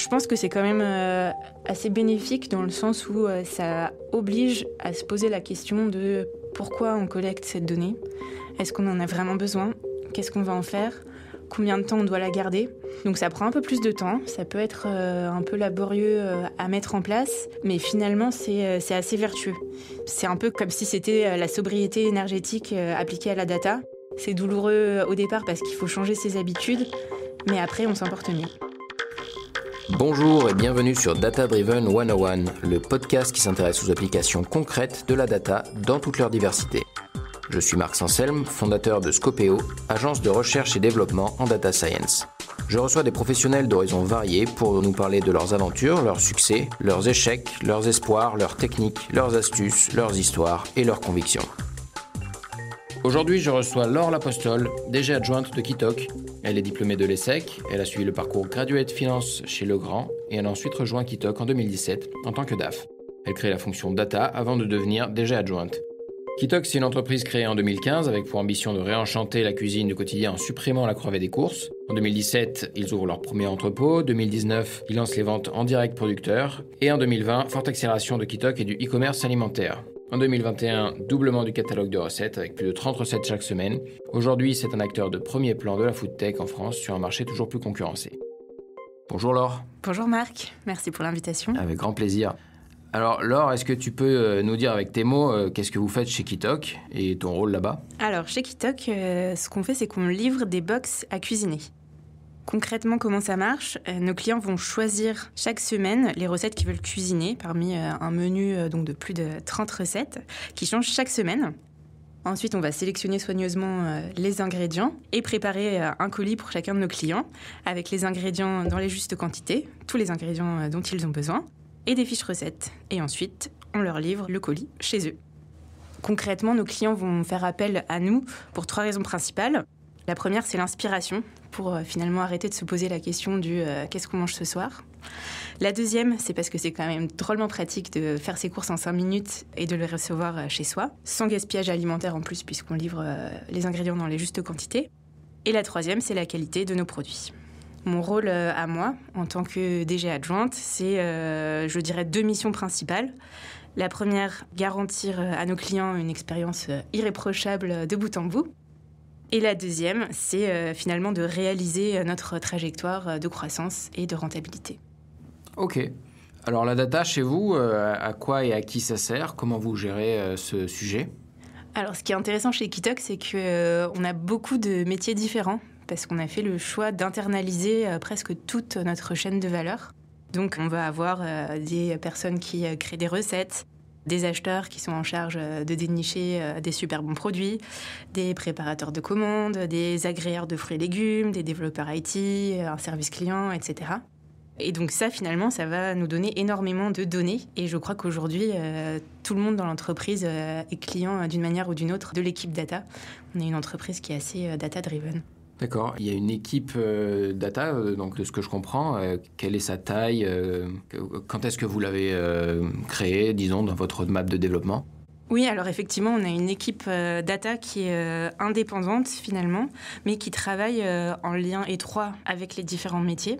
je pense que c'est quand même assez bénéfique dans le sens où ça oblige à se poser la question de pourquoi on collecte cette donnée. Est-ce qu'on en a vraiment besoin ? Qu'est-ce qu'on va en faire ? Combien de temps on doit la garder ? Donc ça prend un peu plus de temps, ça peut être un peu laborieux à mettre en place, mais finalement c'est assez vertueux. C'est un peu comme si c'était la sobriété énergétique appliquée à la data. C'est douloureux au départ parce qu'il faut changer ses habitudes, mais après on s'en porte mieux. Bonjour et bienvenue sur Data Driven 101, le podcast qui s'intéresse aux applications concrètes de la data dans toute leur diversité. Je suis Marc Sanselme, fondateur de Scopeo, agence de recherche et développement en data science. Je reçois des professionnels d'horizons variés pour nous parler de leurs aventures, leurs succès, leurs échecs, leurs espoirs, leurs techniques, leurs astuces, leurs histoires et leurs convictions. Aujourd'hui, je reçois Laure Lapostole, DG adjointe de Kitok. Elle est diplômée de l'ESSEC, elle a suivi le parcours Graduate Finance chez Legrand et elle a ensuite rejoint Kitok en 2017 en tant que DAF. Elle crée la fonction Data avant de devenir DG adjointe. Kitok, c'est une entreprise créée en 2015 avec pour ambition de réenchanter la cuisine du quotidien en supprimant la corvée des courses. En 2017, ils ouvrent leur premier entrepôt. 2019, ils lancent les ventes en direct producteurs. Et en 2020, forte accélération de Kitok et du e-commerce alimentaire. En 2021, doublement du catalogue de recettes avec plus de 30 recettes chaque semaine. Aujourd'hui, c'est un acteur de premier plan de la food tech en France sur un marché toujours plus concurrencé. Bonjour Laure. Bonjour Marc, merci pour l'invitation. Avec grand plaisir. Alors Laure, est-ce que tu peux nous dire avec tes mots qu'est-ce que vous faites chez Kitok et ton rôle là-bas ? Alors chez Kitok, ce qu'on fait, c'est qu'on livre des box à cuisiner. Concrètement, comment ça marche ? Nos clients vont choisir chaque semaine les recettes qu'ils veulent cuisiner parmi un menu donc de plus de 30 recettes qui changent chaque semaine. Ensuite, on va sélectionner soigneusement les ingrédients et préparer un colis pour chacun de nos clients avec les ingrédients dans les justes quantités, tous les ingrédients dont ils ont besoin, et des fiches recettes. Et ensuite, on leur livre le colis chez eux. Concrètement, nos clients vont faire appel à nous pour 3 raisons principales. La première, c'est l'inspiration, pour finalement arrêter de se poser la question du qu'est-ce qu'on mange ce soir. La deuxième, c'est parce que c'est quand même drôlement pratique de faire ses courses en 5 minutes et de les recevoir chez soi, sans gaspillage alimentaire en plus, puisqu'on livre les ingrédients dans les justes quantités. Et la troisième, c'est la qualité de nos produits. Mon rôle à moi, en tant que DG adjointe, c'est, je dirais, 2 missions principales. La première, garantir à nos clients une expérience irréprochable de bout en bout. Et la deuxième, c'est finalement de réaliser notre trajectoire de croissance et de rentabilité. Ok. Alors la data chez vous, à quoi et à qui ça sert ? Comment vous gérez ce sujet ? Alors ce qui est intéressant chez Kitok, c'est qu'on a beaucoup de métiers différents parce qu'on a fait le choix d'internaliser presque toute notre chaîne de valeur. Donc on va avoir des personnes qui créent des recettes, des acheteurs qui sont en charge de dénicher des super bons produits, des préparateurs de commandes, des agréeurs de fruits et légumes, des développeurs IT, un service client, etc. Et donc ça, finalement, ça va nous donner énormément de données. Et je crois qu'aujourd'hui, tout le monde dans l'entreprise est client d'une manière ou d'une autre de l'équipe data. On est une entreprise qui est assez data-driven. D'accord. Il y a une équipe data, donc de ce que je comprends. Quelle est sa taille ? Quand est-ce que vous l'avez créée, disons, dans votre roadmap de développement ? Oui, alors effectivement, on a une équipe data qui est indépendante finalement, mais qui travaille en lien étroit avec les différents métiers.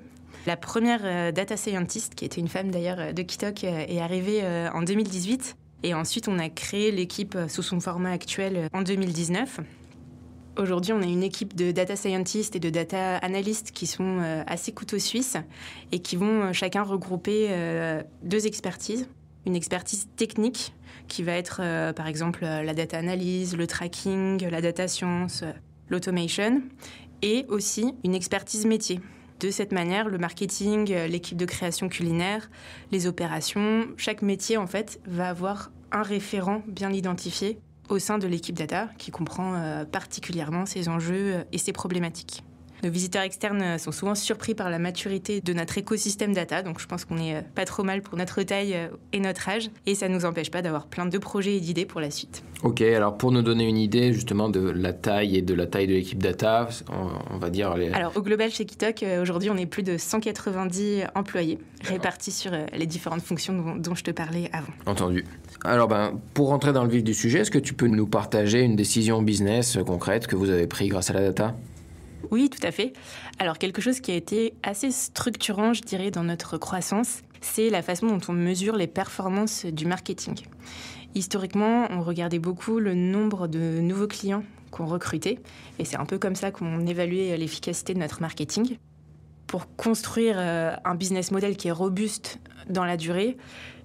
La première data scientist, qui était une femme d'ailleurs de Kitok, est arrivée en 2018. Et ensuite, on a créé l'équipe sous son format actuel en 2019. Aujourd'hui, on a une équipe de data scientists et de data analystes qui sont assez couteaux suisses et qui vont chacun regrouper 2 expertises. Une expertise technique qui va être, par exemple, la data analyse, le tracking, la data science, l'automation, et aussi une expertise métier. De cette manière, le marketing, l'équipe de création culinaire, les opérations, chaque métier, en fait, va avoir un référent bien identifié au sein de l'équipe data qui comprend particulièrement ses enjeux et ses problématiques. Nos visiteurs externes sont souvent surpris par la maturité de notre écosystème data, donc je pense qu'on est pas trop mal pour notre taille et notre âge, et ça ne nous empêche pas d'avoir plein de projets et d'idées pour la suite. Ok, alors pour nous donner une idée justement de la taille de l'équipe data, on va dire... Alors au global chez Kitok, aujourd'hui on est plus de 190 employés répartis sur les différentes fonctions dont je te parlais avant. Entendu. Alors pour rentrer dans le vif du sujet, est-ce que tu peux nous partager une décision business concrète que vous avez prise grâce à la data ? Oui, tout à fait. Alors, quelque chose qui a été assez structurant, je dirais, dans notre croissance, c'est la façon dont on mesure les performances du marketing. Historiquement, on regardait beaucoup le nombre de nouveaux clients qu'on recrutait, et c'est un peu comme ça qu'on évaluait l'efficacité de notre marketing. Pour construire un business model qui est robuste dans la durée,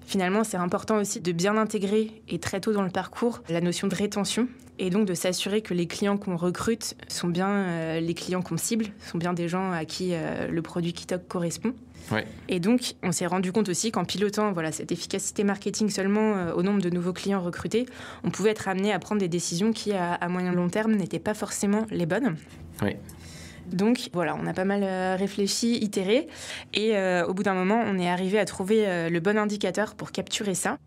finalement, c'est important aussi de bien intégrer, et très tôt dans le parcours, la notion de rétention, et donc de s'assurer que les clients qu'on recrute sont bien les clients qu'on cible, sont bien des gens à qui le produit Kitok correspond. Ouais. Et donc, on s'est rendu compte aussi qu'en pilotant cette efficacité marketing seulement au nombre de nouveaux clients recrutés, on pouvait être amené à prendre des décisions qui, à moyen long terme, n'étaient pas forcément les bonnes. Oui. Donc voilà, on a pas mal réfléchi, itéré, et au bout d'un moment, on est arrivé à trouver le bon indicateur pour capturer ça,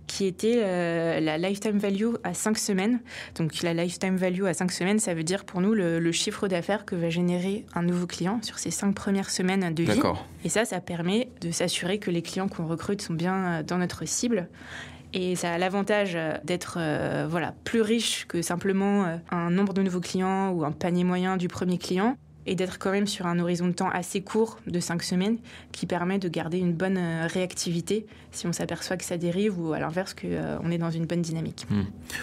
qui était la lifetime value à 5 semaines. Donc la lifetime value à 5 semaines, ça veut dire pour nous le chiffre d'affaires que va générer un nouveau client sur ses 5 premières semaines de vie. D'accord. Et ça permet de s'assurer que les clients qu'on recrute sont bien dans notre cible. Et ça a l'avantage d'être plus riche que simplement un nombre de nouveaux clients ou un panier moyen du premier client, et d'être quand même sur un horizon de temps assez court de 5 semaines qui permet de garder une bonne réactivité si on s'aperçoit que ça dérive ou à l'inverse qu'on est dans une bonne dynamique.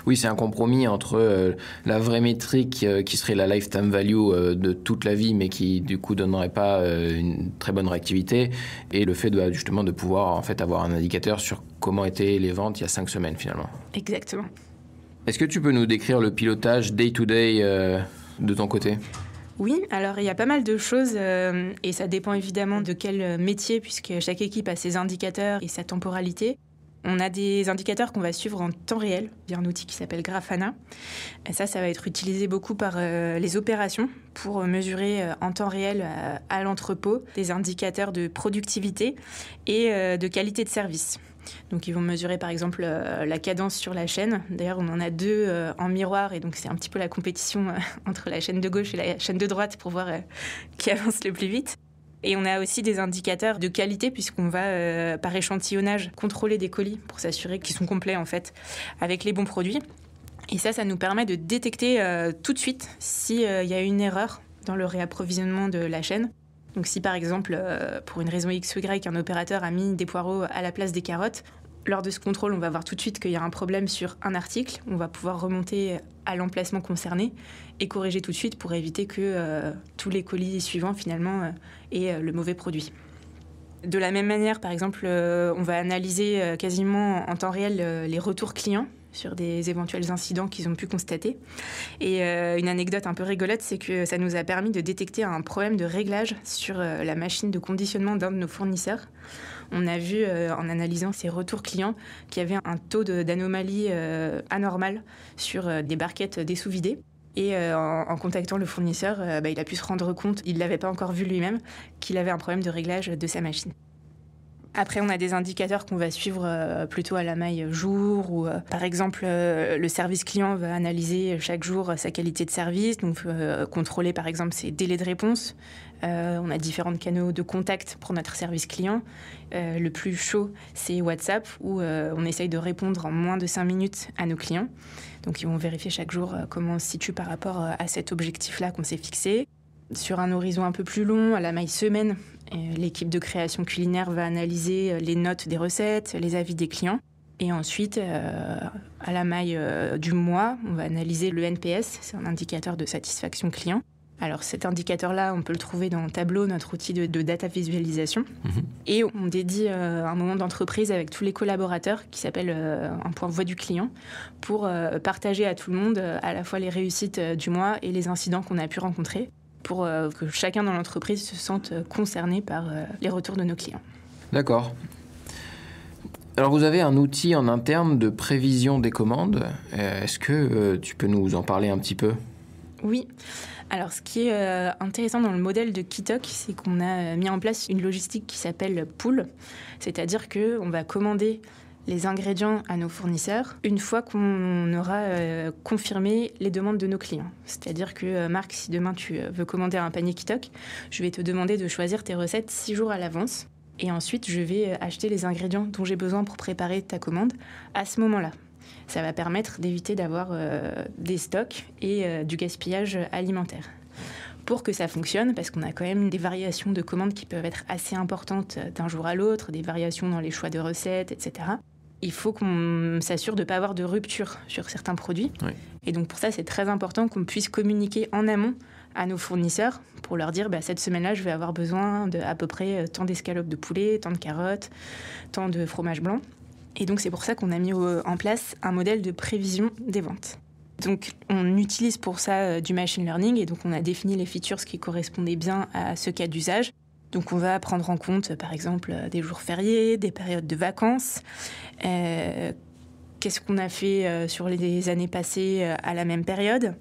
Oui, c'est un compromis entre la vraie métrique qui serait la lifetime value de toute la vie mais qui du coup donnerait pas une très bonne réactivité et le fait justement de pouvoir en fait avoir un indicateur sur comment étaient les ventes il y a 5 semaines finalement. Exactement. Est-ce que tu peux nous décrire le pilotage day-to-day de ton côté ? Oui, alors il y a pas mal de choses et ça dépend évidemment de quel métier puisque chaque équipe a ses indicateurs et sa temporalité. On a des indicateurs qu'on va suivre en temps réel via un outil qui s'appelle Grafana. Et ça va être utilisé beaucoup par les opérations pour mesurer en temps réel à l'entrepôt des indicateurs de productivité et de qualité de service. Donc ils vont mesurer par exemple la cadence sur la chaîne. D'ailleurs on en a 2 en miroir et donc c'est un petit peu la compétition entre la chaîne de gauche et la chaîne de droite pour voir qui avance le plus vite. Et on a aussi des indicateurs de qualité puisqu'on va par échantillonnage contrôler des colis pour s'assurer qu'ils sont complets en fait avec les bons produits. Et ça nous permet de détecter tout de suite s'il y a une erreur dans le réapprovisionnement de la chaîne. Donc si par exemple, pour une raison X ou Y, un opérateur a mis des poireaux à la place des carottes, lors de ce contrôle, on va voir tout de suite qu'il y a un problème sur un article. On va pouvoir remonter à l'emplacement concerné et corriger tout de suite pour éviter que tous les colis suivants finalement aient le mauvais produit. De la même manière, par exemple, on va analyser quasiment en temps réel les retours clients sur des éventuels incidents qu'ils ont pu constater. Et une anecdote un peu rigolote, c'est que ça nous a permis de détecter un problème de réglage sur la machine de conditionnement d'un de nos fournisseurs. On a vu, en analysant ces retours clients, qu'il y avait un taux d'anomalie anormal sur des barquettes dessous-vidées. Et en contactant le fournisseur, il a pu se rendre compte, il ne l'avait pas encore vu lui-même, qu'il avait un problème de réglage de sa machine. Après, on a des indicateurs qu'on va suivre plutôt à la maille jour ou par exemple, le service client va analyser chaque jour sa qualité de service, donc contrôler par exemple ses délais de réponse. On a différents canaux de contact pour notre service client. Le plus chaud, c'est WhatsApp où on essaye de répondre en moins de 5 minutes à nos clients. Donc, ils vont vérifier chaque jour comment on se situe par rapport à cet objectif-là qu'on s'est fixé. Sur un horizon un peu plus long, à la maille semaine, l'équipe de création culinaire va analyser les notes des recettes, les avis des clients. Et ensuite, à la maille du mois, on va analyser le NPS, c'est un indicateur de satisfaction client. Alors cet indicateur-là, on peut le trouver dans Tableau, notre outil de data visualisation. Et on dédie un moment d'entreprise avec tous les collaborateurs qui s'appelle un point voix du client pour partager à tout le monde à la fois les réussites du mois et les incidents qu'on a pu rencontrer pour que chacun dans l'entreprise se sente concerné par les retours de nos clients. D'accord. Alors vous avez un outil en interne de prévision des commandes. Est-ce que tu peux nous en parler un petit peu ? Oui. Alors, ce qui est intéressant dans le modèle de Kitok, c'est qu'on a mis en place une logistique qui s'appelle pool. C'est-à-dire qu'on va commander les ingrédients à nos fournisseurs une fois qu'on aura confirmé les demandes de nos clients. C'est-à-dire que, Marc, si demain tu veux commander un panier Kitok, je vais te demander de choisir tes recettes 6 jours à l'avance. Et ensuite, je vais acheter les ingrédients dont j'ai besoin pour préparer ta commande à ce moment-là. Ça va permettre d'éviter d'avoir des stocks et du gaspillage alimentaire. pour que ça fonctionne, parce qu'on a quand même des variations de commandes qui peuvent être assez importantes d'un jour à l'autre, des variations dans les choix de recettes, etc. Il faut qu'on s'assure de ne pas avoir de rupture sur certains produits. Oui. Et donc pour ça, c'est très important qu'on puisse communiquer en amont à nos fournisseurs pour leur dire cette semaine-là, je vais avoir besoin de à peu près tant d'escalopes de poulet, tant de carottes, tant de fromage blanc. Et donc c'est pour ça qu'on a mis en place un modèle de prévision des ventes. Donc on utilise pour ça du machine learning et donc on a défini les features qui correspondaient bien à ce cas d'usage. Donc on va prendre en compte par exemple des jours fériés, des périodes de vacances, qu'est-ce qu'on a fait sur les années passées à la même période.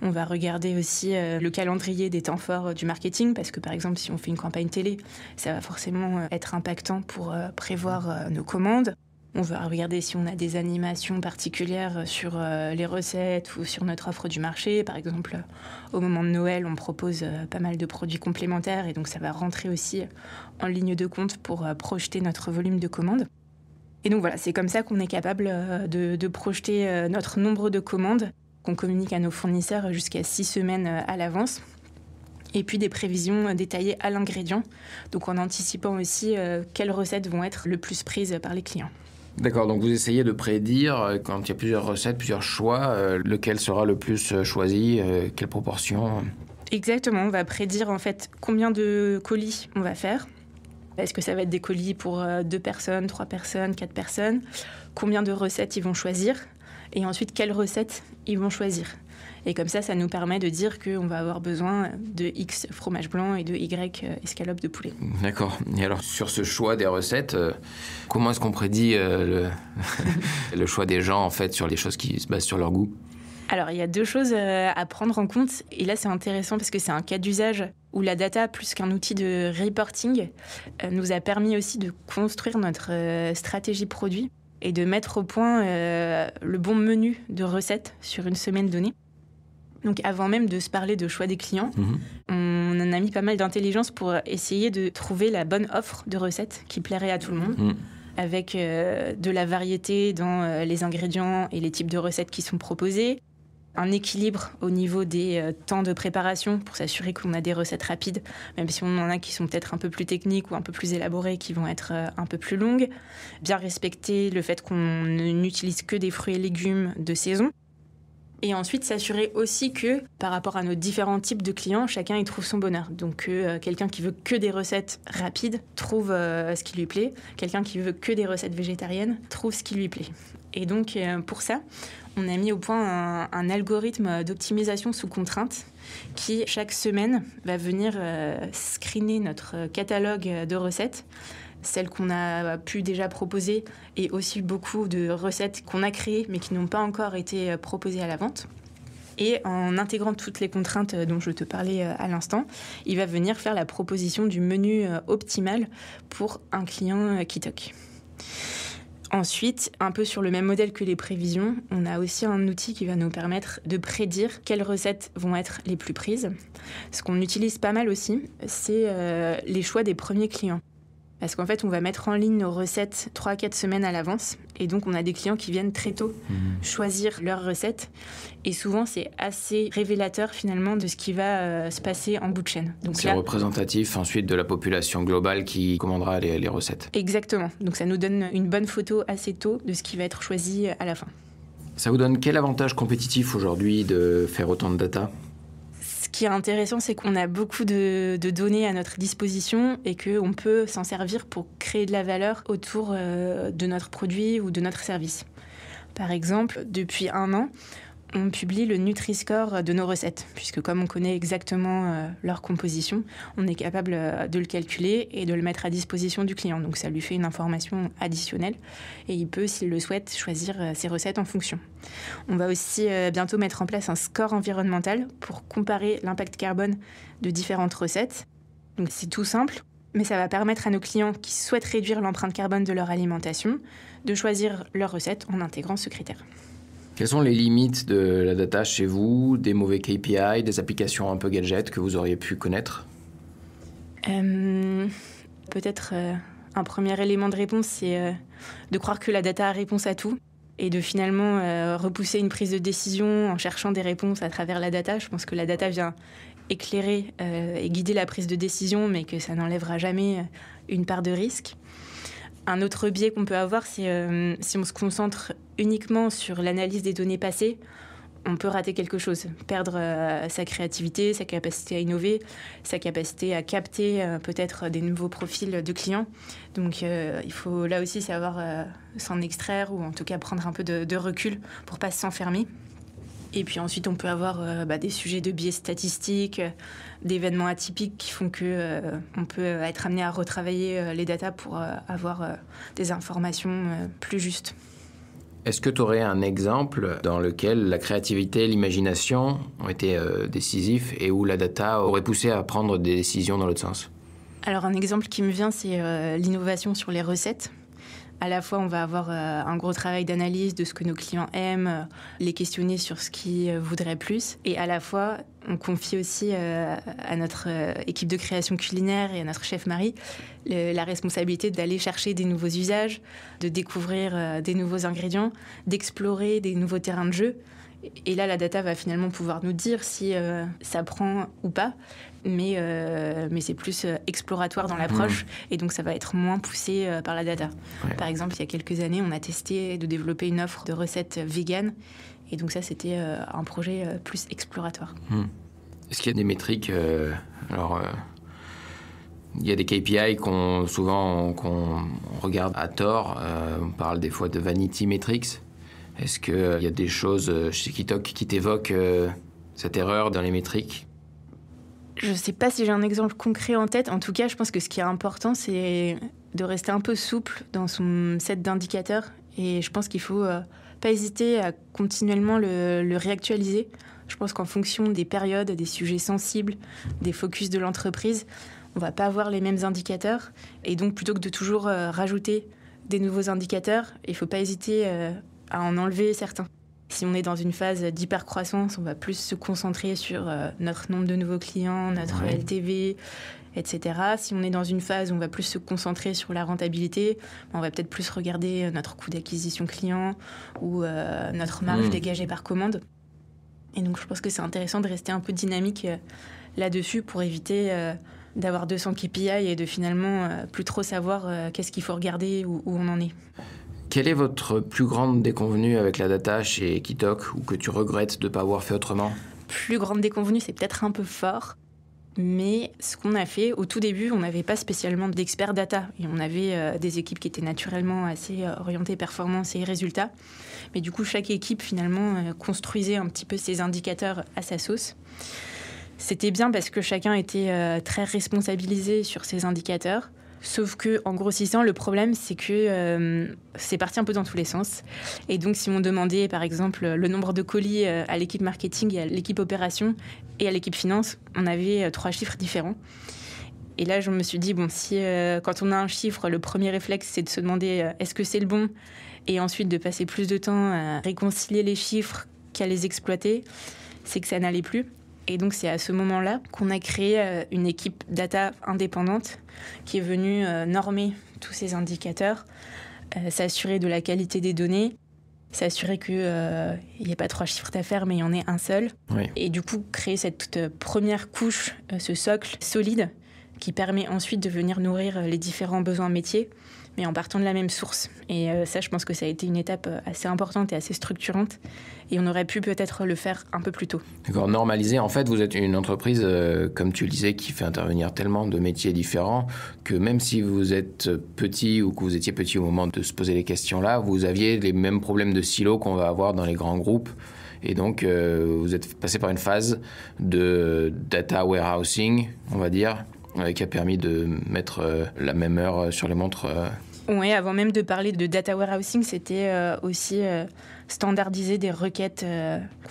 On va regarder aussi le calendrier des temps forts du marketing parce que par exemple si on fait une campagne télé, ça va forcément être impactant pour prévoir nos commandes. On va regarder si on a des animations particulières sur les recettes ou sur notre offre du marché. Par exemple, au moment de Noël, on propose pas mal de produits complémentaires et donc ça va rentrer aussi en ligne de compte pour projeter notre volume de commandes. Et donc voilà, c'est comme ça qu'on est capable de projeter notre nombre de commandes qu'on communique à nos fournisseurs jusqu'à 6 semaines à l'avance. Et puis des prévisions détaillées à l'ingrédient, donc en anticipant aussi quelles recettes vont être le plus prises par les clients. D'accord, donc vous essayez de prédire, quand il y a plusieurs recettes, plusieurs choix, lequel sera le plus choisi, quelle proportion? Exactement, on va prédire en fait combien de colis on va faire. Est-ce que ça va être des colis pour 2 personnes, 3 personnes, 4 personnes? Combien de recettes ils vont choisir? Et ensuite, quelles recettes ils vont choisir? Et comme ça nous permet de dire qu'on va avoir besoin de X fromage blanc et de Y escalope de poulet. D'accord. Et alors, sur ce choix des recettes, comment est-ce qu'on prédit le choix des gens, en fait, sur les choses qui se basent sur leur goût? Alors, il y a 2 choses à prendre en compte. Et là, c'est intéressant parce que c'est un cas d'usage où la data, plus qu'un outil de reporting, nous a permis aussi de construire notre stratégie produit et de mettre au point le bon menu de recettes sur une semaine donnée. Donc avant même de se parler de choix des clients, on en a mis pas mal d'intelligence pour essayer de trouver la bonne offre de recettes qui plairait à tout le monde, avec de la variété dans les ingrédients et les types de recettes qui sont proposées, un équilibre au niveau des temps de préparation pour s'assurer qu'on a des recettes rapides, même si on en a qui sont peut-être un peu plus techniques ou un peu plus élaborées, qui vont être un peu plus longues. Bien respecter le fait qu'on n'utilise que des fruits et légumes de saison. Et ensuite, s'assurer aussi que, par rapport à nos différents types de clients, chacun y trouve son bonheur. Donc, quelqu'un qui veut que des recettes rapides trouve ce qui lui plaît. Quelqu'un qui veut que des recettes végétariennes trouve ce qui lui plaît. Et donc, pour ça, on a mis au point un algorithme d'optimisation sous contrainte qui, chaque semaine, va venir screener notre catalogue de recettes, celles qu'on a pu déjà proposer et aussi beaucoup de recettes qu'on a créées mais qui n'ont pas encore été proposées à la vente. Et en intégrant toutes les contraintes dont je te parlais à l'instant, il va venir faire la proposition du menu optimal pour un client qui toque. Ensuite, un peu sur le même modèle que les prévisions, on a aussi un outil qui va nous permettre de prédire quelles recettes vont être les plus prises. Ce qu'on utilise pas mal aussi, c'est les choix des premiers clients. Parce qu'en fait, on va mettre en ligne nos recettes 3-4 semaines à l'avance. Et donc, on a des clients qui viennent très tôt choisir leurs recettes. Et souvent, c'est assez révélateur, finalement, de ce qui va se passer en bout de chaîne. Donc c'est représentatif, ensuite, de la population globale qui commandera les recettes. Exactement. Donc, ça nous donne une bonne photo assez tôt de ce qui va être choisi à la fin. Ça vous donne quel avantage compétitif aujourd'hui de faire autant de data ? Ce qui est intéressant, c'est qu'on a beaucoup de données à notre disposition et qu'on peut s'en servir pour créer de la valeur autour de notre produit ou de notre service. Par exemple, depuis 1 an, on publie le Nutri-Score de nos recettes, puisque comme on connaît exactement leur composition, on est capable de le calculer et de le mettre à disposition du client. Donc ça lui fait une information additionnelle et il peut, s'il le souhaite, choisir ses recettes en fonction. On va aussi bientôt mettre en place un score environnemental pour comparer l'impact carbone de différentes recettes. Donc c'est tout simple, mais ça va permettre à nos clients qui souhaitent réduire l'empreinte carbone de leur alimentation de choisir leurs recettes en intégrant ce critère. Quelles sont les limites de la data chez vous, des mauvais KPI, des applications un peu gadgets que vous auriez pu connaître ? Peut-être un premier élément de réponse, c'est de croire que la data a réponse à tout et de finalement repousser une prise de décision en cherchant des réponses à travers la data. Je pense que la data vient éclairer et guider la prise de décision, mais que ça n'enlèvera jamais une part de risque. Un autre biais qu'on peut avoir, c'est si on se concentre uniquement sur l'analyse des données passées, on peut rater quelque chose, perdre sa créativité, sa capacité à innover, sa capacité à capter peut-être des nouveaux profils de clients. Donc il faut là aussi savoir s'en extraire ou en tout cas prendre un peu de recul pour ne pas s'enfermer. Et puis ensuite, on peut avoir des sujets de biais statistiques, d'événements atypiques qui font qu'on peut être amené à retravailler les datas pour avoir des informations plus justes. Est-ce que tu aurais un exemple dans lequel la créativité et l'imagination ont été décisifs et où la data aurait poussé à prendre des décisions dans l'autre sens ? Alors un exemple qui me vient, c'est l'innovation sur les recettes. À la fois, on va avoir un gros travail d'analyse de ce que nos clients aiment, les questionner sur ce qu'ils voudraient plus. Et à la fois, on confie aussi à notre équipe de création culinaire et à notre chef Marie la responsabilité d'aller chercher des nouveaux usages, de découvrir des nouveaux ingrédients, d'explorer des nouveaux terrains de jeu. Et là, la data va finalement pouvoir nous dire si ça prend ou pas. Mais c'est plus exploratoire dans l'approche et donc ça va être moins poussé par la data. Ouais. Par exemple, il y a quelques années, on a testé de développer une offre de recettes véganes et donc ça, c'était un projet plus exploratoire. Est-ce qu'il y a des métriques il y a des KPI qu'on regarde à tort. On parle des fois de vanity metrics. Est-ce qu'il y a des choses chez Kitok qui t'évoquent cette erreur dans les métriques ? Je ne sais pas si j'ai un exemple concret en tête. En tout cas, je pense que ce qui est important, c'est de rester un peu souple dans son set d'indicateurs. Et je pense qu'il ne faut pas hésiter à continuellement le réactualiser. Je pense qu'en fonction des périodes, des sujets sensibles, des focus de l'entreprise, on ne va pas avoir les mêmes indicateurs. Et donc, plutôt que de toujours rajouter des nouveaux indicateurs, il ne faut pas hésiter à en enlever certains. Si on est dans une phase d'hypercroissance, on va plus se concentrer sur notre nombre de nouveaux clients, notre LTV, etc. Si on est dans une phase où on va plus se concentrer sur la rentabilité, on va peut-être plus regarder notre coût d'acquisition client ou notre marge dégagée par commande. Et donc, je pense que c'est intéressant de rester un peu dynamique là-dessus pour éviter d'avoir 200 KPI et de finalement plus trop savoir qu'est-ce qu'il faut regarder, où on en est. Quelle est votre plus grande déconvenue avec la data chez Kitok ou que tu regrettes de ne pas avoir fait autrement ? Plus grande déconvenue, c'est peut-être un peu fort. Mais ce qu'on a fait, au tout début, on n'avait pas spécialement d'experts data. Et on avait des équipes qui étaient naturellement assez orientées performance et résultats. Mais du coup, chaque équipe, finalement, construisait un petit peu ses indicateurs à sa sauce. C'était bien parce que chacun était très responsabilisé sur ses indicateurs. Sauf qu'en grossissant, le problème, c'est que c'est parti un peu dans tous les sens. Et donc, si on demandait, par exemple, le nombre de colis à l'équipe marketing, et à l'équipe opération et à l'équipe finance, on avait 3 chiffres différents. Et là, je me suis dit, si quand on a un chiffre, le premier réflexe, c'est de se demander est-ce que c'est le bon ? Et ensuite, de passer plus de temps à réconcilier les chiffres qu'à les exploiter, c'est que ça n'allait plus. Et donc, c'est à ce moment-là qu'on a créé une équipe data indépendante qui est venue normer tous ces indicateurs, s'assurer de la qualité des données, s'assurer qu'il n'y ait pas 3 chiffres d'affaires, mais il y en ait un seul. Oui. Et du coup, créer cette première couche, ce socle solide qui permet ensuite de venir nourrir les différents besoins métiers, mais en partant de la même source. Et ça, je pense que ça a été une étape assez importante et assez structurante. Et on aurait pu peut-être le faire un peu plus tôt. D'accord, normaliser. En fait, vous êtes une entreprise, comme tu le disais, qui fait intervenir tellement de métiers différents que même si vous êtes petit ou que vous étiez petit au moment de se poser les questions-là, vous aviez les mêmes problèmes de silo qu'on va avoir dans les grands groupes. Et donc, vous êtes passé par une phase de data warehousing, on va dire, qui a permis de mettre la même heure sur les montres. Oui, avant même de parler de data warehousing, c'était aussi standardiser des requêtes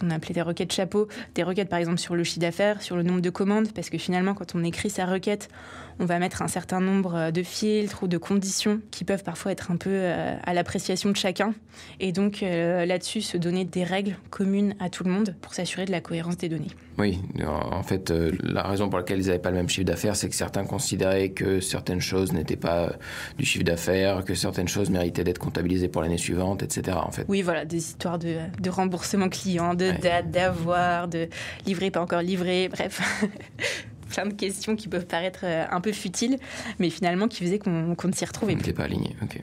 qu'on appelait des requêtes chapeau, des requêtes par exemple sur le chiffre d'affaires, sur le nombre de commandes, parce que finalement, quand on écrit sa requête, on va mettre un certain nombre de filtres ou de conditions qui peuvent parfois être un peu à l'appréciation de chacun. Et donc là-dessus, se donner des règles communes à tout le monde pour s'assurer de la cohérence des données. Oui, en fait, la raison pour laquelle ils n'avaient pas le même chiffre d'affaires, c'est que certains considéraient que certaines choses n'étaient pas du chiffre d'affaires, que certaines choses méritaient d'être comptabilisées pour l'année suivante, etc. En fait. Oui, voilà, des histoires de remboursement client, de date, d'avoir, de livré, pas encore livré, bref. Plein de questions qui peuvent paraître un peu futiles, mais finalement qui faisaient qu'on ne s'y retrouvait plus. On n'était pas aligné, ok.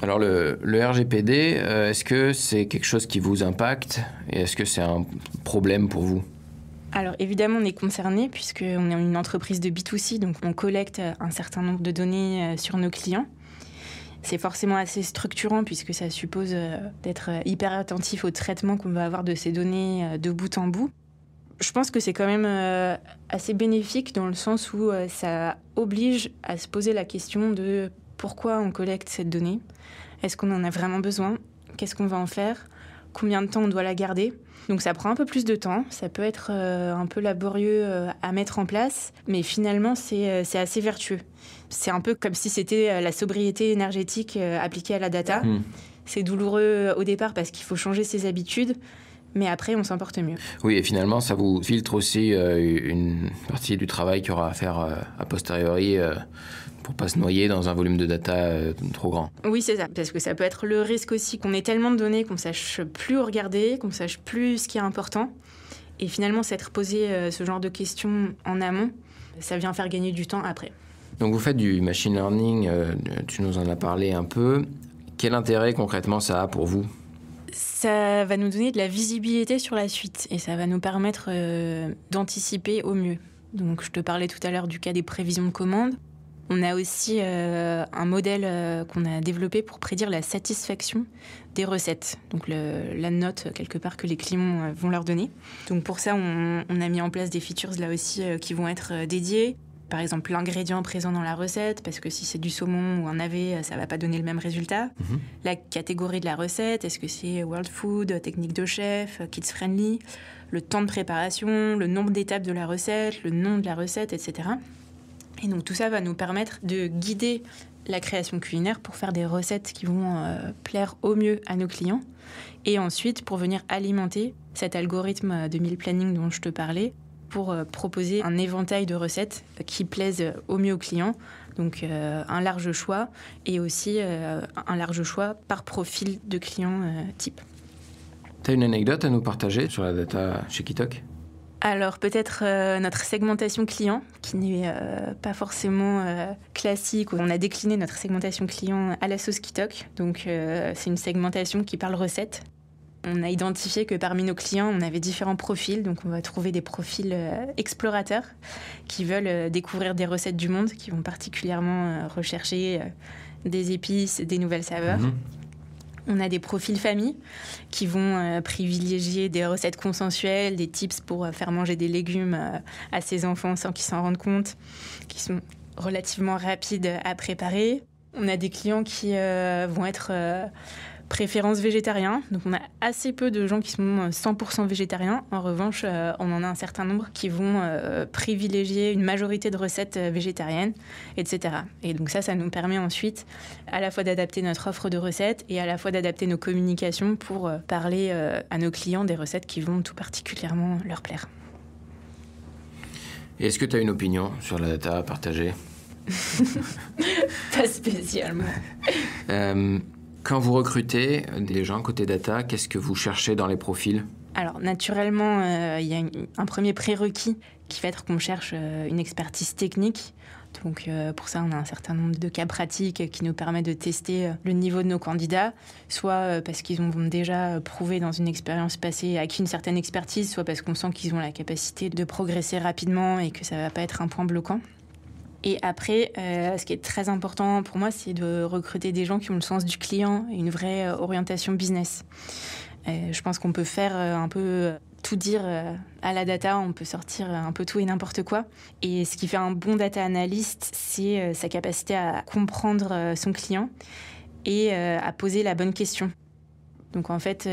Alors le RGPD, est-ce que c'est quelque chose qui vous impacte et est-ce que c'est un problème pour vous ? Alors évidemment, on est concerné puisqu'on est une entreprise de B2C, donc on collecte un certain nombre de données sur nos clients. C'est forcément assez structurant puisque ça suppose d'être hyper attentif au traitement qu'on va avoir de ces données de bout en bout. Je pense que c'est quand même assez bénéfique dans le sens où ça oblige à se poser la question de pourquoi on collecte cette donnée. Est-ce qu'on en a vraiment besoin ? Qu'est-ce qu'on va en faire ? Combien de temps on doit la garder ? Donc ça prend un peu plus de temps, ça peut être un peu laborieux à mettre en place, mais finalement c'est assez vertueux. C'est un peu comme si c'était la sobriété énergétique appliquée à la data. C'est douloureux au départ parce qu'il faut changer ses habitudes, mais après on s'en porte mieux. Oui, et finalement ça vous filtre aussi une partie du travail qu'il y aura à faire a posteriori pour pas se noyer dans un volume de data trop grand. Oui, c'est ça, parce que ça peut être le risque aussi qu'on ait tellement de données qu'on sache plus où regarder, qu'on sache plus ce qui est important. Et finalement, s'être posé ce genre de questions en amont, ça vient faire gagner du temps après. Donc vous faites du machine learning, tu nous en as parlé un peu. Quel intérêt concrètement ça a pour vous ? Ça va nous donner de la visibilité sur la suite et ça va nous permettre d'anticiper au mieux. Donc je te parlais tout à l'heure du cas des prévisions de commandes. On a aussi un modèle qu'on a développé pour prédire la satisfaction des recettes, donc la note quelque part que les clients vont leur donner. Donc pour ça, on a mis en place des features là aussi qui vont être dédiées. Par exemple, l'ingrédient présent dans la recette, parce que si c'est du saumon ou un navet, ça ne va pas donner le même résultat. La catégorie de la recette, est-ce que c'est World Food, technique de chef, kids friendly, le temps de préparation, le nombre d'étapes de la recette, le nom de la recette, etc. Et donc tout ça va nous permettre de guider la création culinaire pour faire des recettes qui vont plaire au mieux à nos clients. Et ensuite, pour venir alimenter cet algorithme de meal planning dont je te parlais, pour proposer un éventail de recettes qui plaisent au mieux aux clients. Donc un large choix et aussi un large choix par profil de client type. Tu as une anecdote à nous partager sur la data chez Kitok ? Alors peut-être notre segmentation client, qui n'est pas forcément classique. On a décliné notre segmentation client à la sauce Kitok. Donc c'est une segmentation qui parle recettes. On a identifié que parmi nos clients, on avait différents profils. Donc on va trouver des profils explorateurs qui veulent découvrir des recettes du monde, qui vont particulièrement rechercher des épices, des nouvelles saveurs. On a des profils famille qui vont privilégier des recettes consensuelles, des tips pour faire manger des légumes à ses enfants sans qu'ils s'en rendent compte, qui sont relativement rapides à préparer. On a des clients qui vont être préférence végétarien. Donc on a assez peu de gens qui sont 100% végétariens. En revanche, on en a un certain nombre qui vont privilégier une majorité de recettes végétariennes, etc. Et donc ça nous permet ensuite à la fois d'adapter notre offre de recettes et à la fois d'adapter nos communications pour parler à nos clients des recettes qui vont tout particulièrement leur plaire. Et est-ce que tu as une opinion sur la data à partager ? Pas spécialement. Quand vous recrutez des gens côté data, qu'est-ce que vous cherchez dans les profils ? Alors, naturellement, il y a un premier prérequis qui va être qu'on cherche une expertise technique. Donc, pour ça, on a un certain nombre de cas pratiques qui nous permettent de tester le niveau de nos candidats, soit parce qu'ils ont déjà prouvé dans une expérience passée acquis une certaine expertise, soit parce qu'on sent qu'ils ont la capacité de progresser rapidement et que ça ne va pas être un point bloquant. Et après, ce qui est très important pour moi, c'est de recruter des gens qui ont le sens du client et une vraie orientation business. Je pense qu'on peut faire un peu tout dire à la data, on peut sortir un peu tout et n'importe quoi. Et ce qui fait un bon data analyst, c'est sa capacité à comprendre son client et à poser la bonne question. Donc en fait,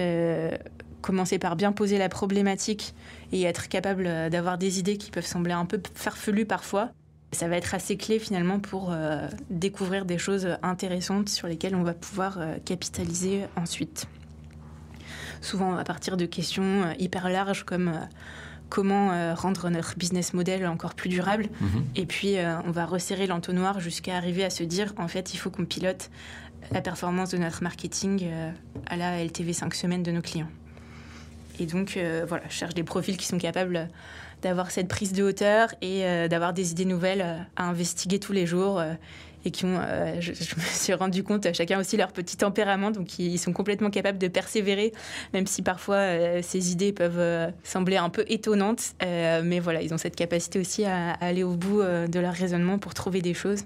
commencer par bien poser la problématique et être capable d'avoir des idées qui peuvent sembler un peu farfelues parfois, ça va être assez clé finalement pour découvrir des choses intéressantes sur lesquelles on va pouvoir capitaliser ensuite. Souvent à partir de questions hyper larges comme comment rendre notre business model encore plus durable. Et puis on va resserrer l'entonnoir jusqu'à arriver à se dire en fait il faut qu'on pilote la performance de notre marketing à la LTV 5 semaines de nos clients. Et donc, voilà, je cherche des profils qui sont capables d'avoir cette prise de hauteur et d'avoir des idées nouvelles à investiguer tous les jours et qui ont, je me suis rendu compte, chacun aussi leur petit tempérament, donc ils sont complètement capables de persévérer, même si parfois ces idées peuvent sembler un peu étonnantes. Mais voilà, ils ont cette capacité aussi à aller au bout de leur raisonnement pour trouver des choses.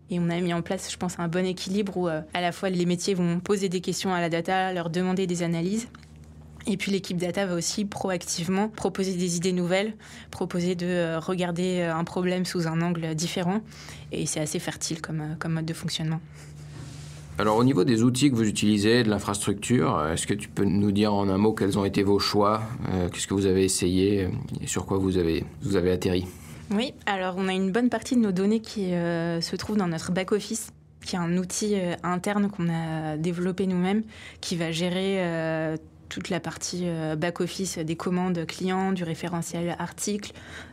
Et on a mis en place, je pense, un bon équilibre où à la fois les métiers vont poser des questions à la data, leur demander des analyses. Et puis l'équipe data va aussi proactivement proposer des idées nouvelles, proposer de regarder un problème sous un angle différent. Et c'est assez fertile comme mode de fonctionnement. Alors au niveau des outils que vous utilisez, de l'infrastructure, est-ce que tu peux nous dire en un mot quels ont été vos choix, qu'est-ce que vous avez essayé et sur quoi vous avez atterri ? Oui, alors on a une bonne partie de nos données qui se trouvent dans notre back-office, qui est un outil interne qu'on a développé nous-mêmes, qui va gérer toute la partie back-office des commandes clients, du référentiel article,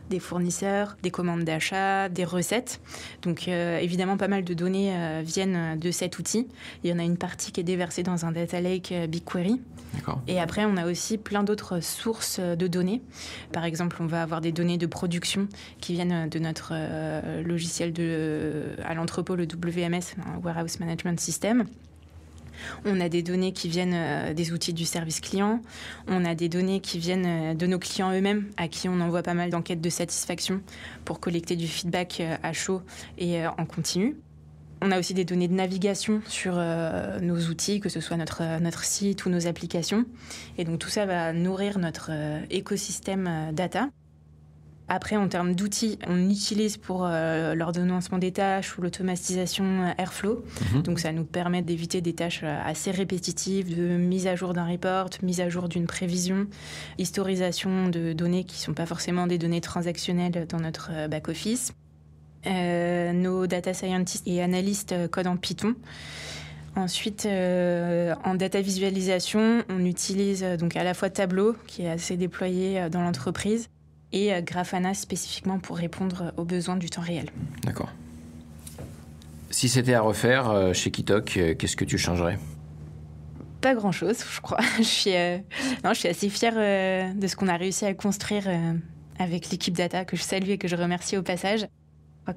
des fournisseurs, des commandes d'achat, des recettes. Donc évidemment, pas mal de données viennent de cet outil. Il y en a une partie qui est déversée dans un data lake BigQuery. D'accord. Et après, on a aussi plein d'autres sources de données. Par exemple, on va avoir des données de production qui viennent de notre logiciel à l'entrepôt, le WMS, Warehouse Management System. On a des données qui viennent des outils du service client. On a des données qui viennent de nos clients eux-mêmes, à qui on envoie pas mal d'enquêtes de satisfaction pour collecter du feedback à chaud et en continu. On a aussi des données de navigation sur nos outils, que ce soit notre site ou nos applications. Et donc tout ça va nourrir notre écosystème data. Après, en termes d'outils, on utilise pour l'ordonnancement des tâches ou l'automatisation Airflow. Donc ça nous permet d'éviter des tâches assez répétitives, de mise à jour d'un report, mise à jour d'une prévision, historisation de données qui ne sont pas forcément des données transactionnelles dans notre back-office. Nos data scientists et analystes codent en Python. Ensuite, en data visualisation, on utilise donc à la fois Tableau, qui est assez déployé dans l'entreprise, et Grafana spécifiquement pour répondre aux besoins du temps réel. D'accord. Si c'était à refaire chez Kitok, qu'est-ce que tu changerais ? Pas grand-chose, je crois. Je suis assez fière de ce qu'on a réussi à construire avec l'équipe data, que je salue et que je remercie au passage. Je crois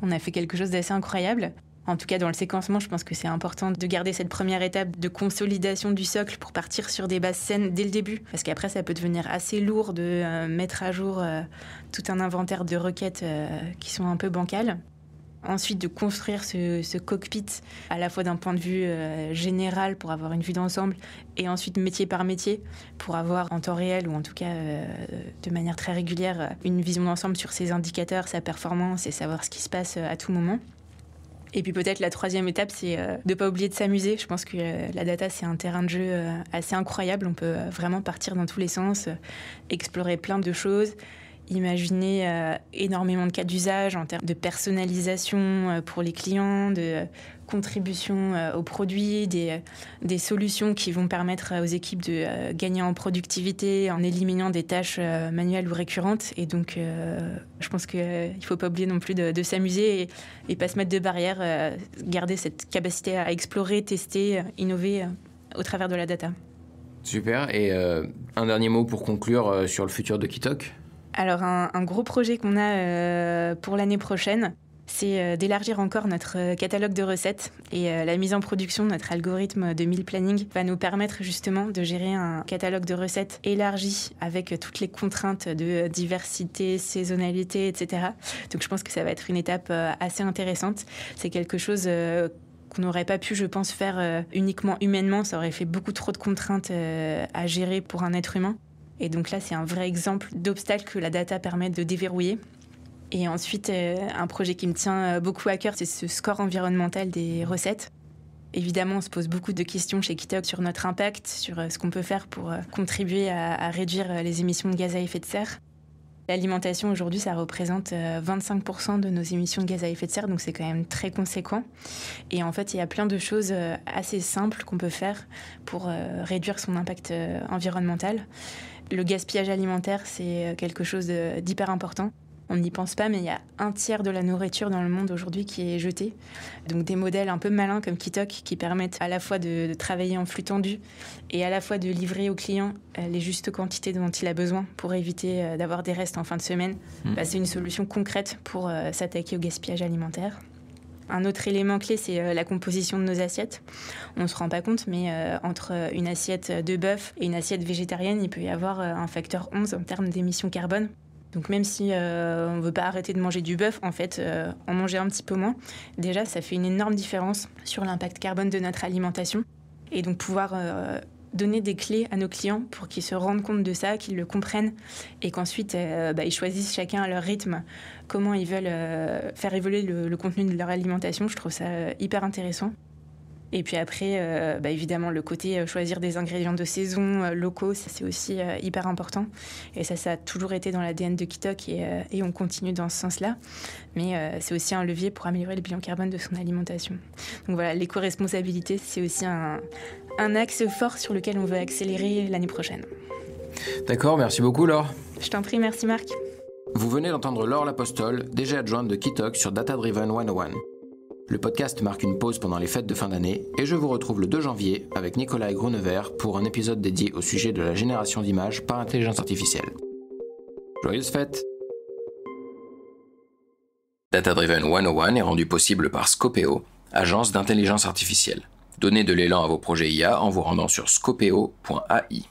qu'on a fait quelque chose d'assez incroyable. En tout cas, dans le séquencement, je pense que c'est important de garder cette première étape de consolidation du socle pour partir sur des bases saines dès le début. Parce qu'après, ça peut devenir assez lourd de mettre à jour tout un inventaire de requêtes qui sont un peu bancales. Ensuite, de construire ce cockpit à la fois d'un point de vue général pour avoir une vue d'ensemble et ensuite métier par métier pour avoir en temps réel ou en tout cas de manière très régulière une vision d'ensemble sur ses indicateurs, sa performance et savoir ce qui se passe à tout moment. Et puis peut-être la troisième étape, c'est de ne pas oublier de s'amuser. Je pense que la data, c'est un terrain de jeu assez incroyable. On peut vraiment partir dans tous les sens, explorer plein de choses, imaginer énormément de cas d'usage en termes de personnalisation pour les clients, de contribution aux produits, des solutions qui vont permettre aux équipes de gagner en productivité en éliminant des tâches manuelles ou récurrentes. Et donc, je pense qu'il ne faut pas oublier non plus de s'amuser et pas se mettre de barrières, garder cette capacité à explorer, tester, innover au travers de la data. Super. Et un dernier mot pour conclure sur le futur de Kitok ? Alors, un gros projet qu'on a pour l'année prochaine, c'est d'élargir encore notre catalogue de recettes. Et la mise en production de notre algorithme de meal planning va nous permettre justement de gérer un catalogue de recettes élargi avec toutes les contraintes de diversité, saisonnalité, etc. Donc je pense que ça va être une étape assez intéressante. C'est quelque chose qu'on n'aurait pas pu, je pense, faire uniquement humainement. Ça aurait fait beaucoup trop de contraintes à gérer pour un être humain. Et donc là, c'est un vrai exemple d'obstacle que la data permet de déverrouiller. Et ensuite, un projet qui me tient beaucoup à cœur, c'est ce score environnemental des recettes. Évidemment, on se pose beaucoup de questions chez Kitok sur notre impact, sur ce qu'on peut faire pour contribuer à réduire les émissions de gaz à effet de serre. L'alimentation, aujourd'hui, ça représente 25% de nos émissions de gaz à effet de serre, donc c'est quand même très conséquent. Et en fait, il y a plein de choses assez simples qu'on peut faire pour réduire son impact environnemental. Le gaspillage alimentaire, c'est quelque chose d'hyper important. On n'y pense pas, mais il y a 1/3 de la nourriture dans le monde aujourd'hui qui est jetée. Donc des modèles un peu malins comme Kitok qui permettent à la fois de travailler en flux tendu et à la fois de livrer au client les justes quantités dont il a besoin pour éviter d'avoir des restes en fin de semaine. C'est une solution concrète pour s'attaquer au gaspillage alimentaire. Un autre élément clé, c'est la composition de nos assiettes. On ne se rend pas compte, mais entre une assiette de bœuf et une assiette végétarienne, il peut y avoir un facteur 11 en termes d'émissions carbone. Donc même si on ne veut pas arrêter de manger du bœuf, en fait, en manger un petit peu moins, déjà, ça fait une énorme différence sur l'impact carbone de notre alimentation. Et donc pouvoir donner des clés à nos clients pour qu'ils se rendent compte de ça, qu'ils le comprennent et qu'ensuite, ils choisissent chacun à leur rythme comment ils veulent faire évoluer le contenu de leur alimentation. Je trouve ça hyper intéressant. Et puis après, évidemment, le côté choisir des ingrédients de saison, locaux, ça, c'est aussi hyper important. Et ça a toujours été dans l'ADN de Kitok et on continue dans ce sens-là. Mais c'est aussi un levier pour améliorer le bilan carbone de son alimentation. Donc voilà, l'éco-responsabilité, c'est aussi un axe fort sur lequel on veut accélérer l'année prochaine. D'accord, merci beaucoup Laure. Je t'en prie, merci Marc. Vous venez d'entendre Laure Lapostole, DG adjointe de Kitok sur Data Driven 101. Le podcast marque une pause pendant les fêtes de fin d'année et je vous retrouve le 2 janvier avec Nicolas Grunewert pour un épisode dédié au sujet de la génération d'images par intelligence artificielle. Joyeuses fêtes! Data Driven 101 est rendu possible par Scopeo, agence d'intelligence artificielle. Donnez de l'élan à vos projets IA en vous rendant sur scopeo.ai.